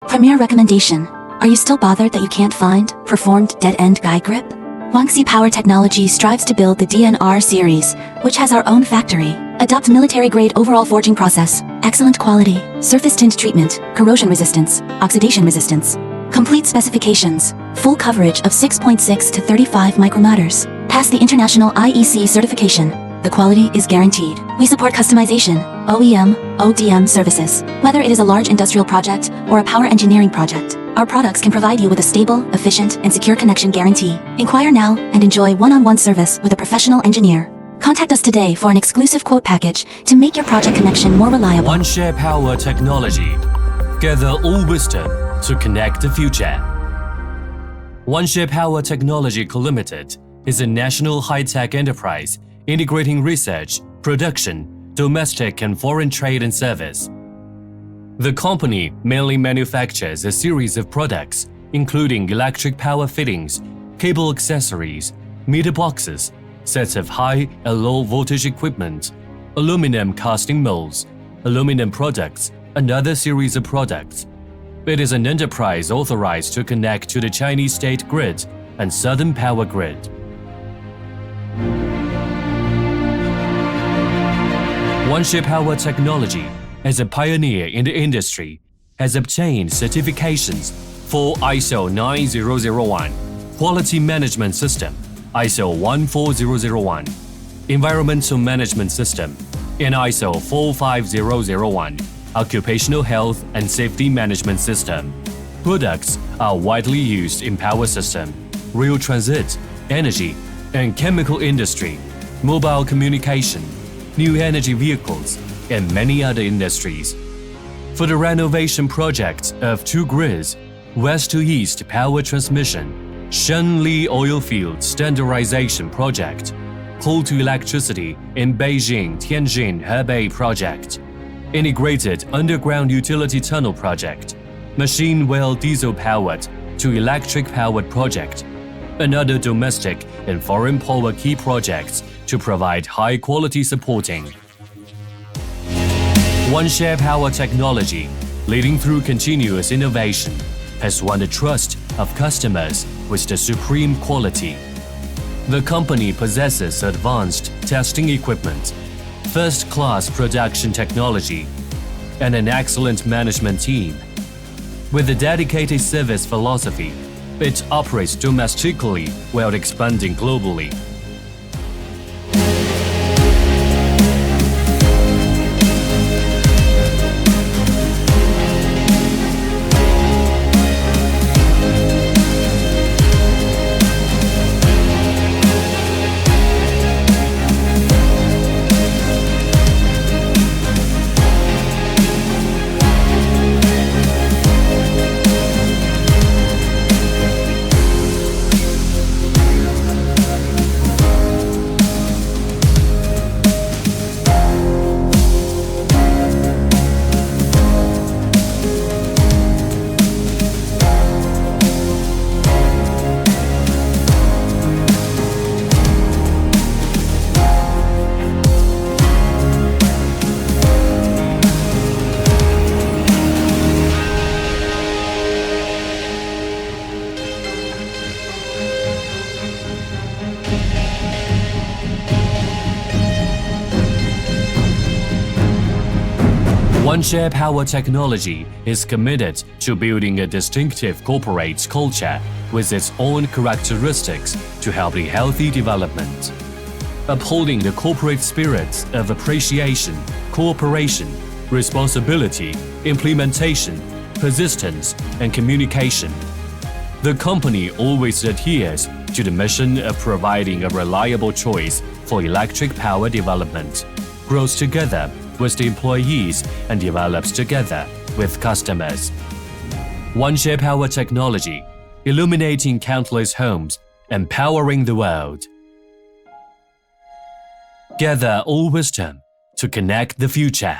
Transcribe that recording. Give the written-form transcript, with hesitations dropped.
Premier recommendation. Are you still bothered that you can't find Preformed dead-end guide grip? Guangxi Power Technology strives to build the DNR series, which has our own factory. Adopt military-grade overall forging process, excellent quality, surface tint treatment, corrosion resistance, oxidation resistance. Complete specifications, full coverage of 6.6 to 35 micrometers. Pass the international IEC certification. The quality is guaranteed. We support customization, OEM, ODM services. Whether it is a large industrial project or a power engineering project, our products can provide you with a stable, efficient, and secure connection guarantee. Inquire now and enjoy one-on-one service with a professional engineer. Contact us today for an exclusive quote package to make your project connection more reliable. OneShare Power Technology. Gather all wisdom to connect the future. OneShare Power Technology Co. Limited is a national high-tech enterprise integrating research, production, domestic and foreign trade and service. The company mainly manufactures a series of products, including electric power fittings, cable accessories, meter boxes, sets of high and low voltage equipment, aluminum casting molds, aluminum products, and other series of products. It is an enterprise authorized to connect to the Chinese state grid and Southern Power Grid. OneShare Power Technology, as a pioneer in the industry, has obtained certifications for ISO 9001, Quality Management System, ISO 14001, Environmental Management System, and ISO 45001, Occupational Health and Safety Management System. Products are widely used in power system, rail transit, energy and chemical industry, mobile communication, new energy vehicles, and many other industries. For the renovation project of two grids, west to east power transmission, Shenli Oilfield Standardization Project, coal to electricity in Beijing Tianjin Hebei Project, integrated underground utility tunnel project, machine well diesel powered to electric powered project, and other domestic and foreign power key projects to provide high quality supporting. OneShare Power Technology, leading through continuous innovation, has won the trust of customers with the supreme quality. The company possesses advanced testing equipment, first-class production technology, and an excellent management team. With a dedicated service philosophy, it operates domestically while expanding globally. OneShare Power Technology is committed to building a distinctive corporate culture with its own characteristics to help the healthy development. Upholding the corporate spirits of appreciation, cooperation, responsibility, implementation, persistence, and communication. The company always adheres to the mission of providing a reliable choice for electric power development, grows together with the employees and develops together with customers. OneShare Power Technology, illuminating countless homes, empowering the world. Gather all wisdom to connect the future.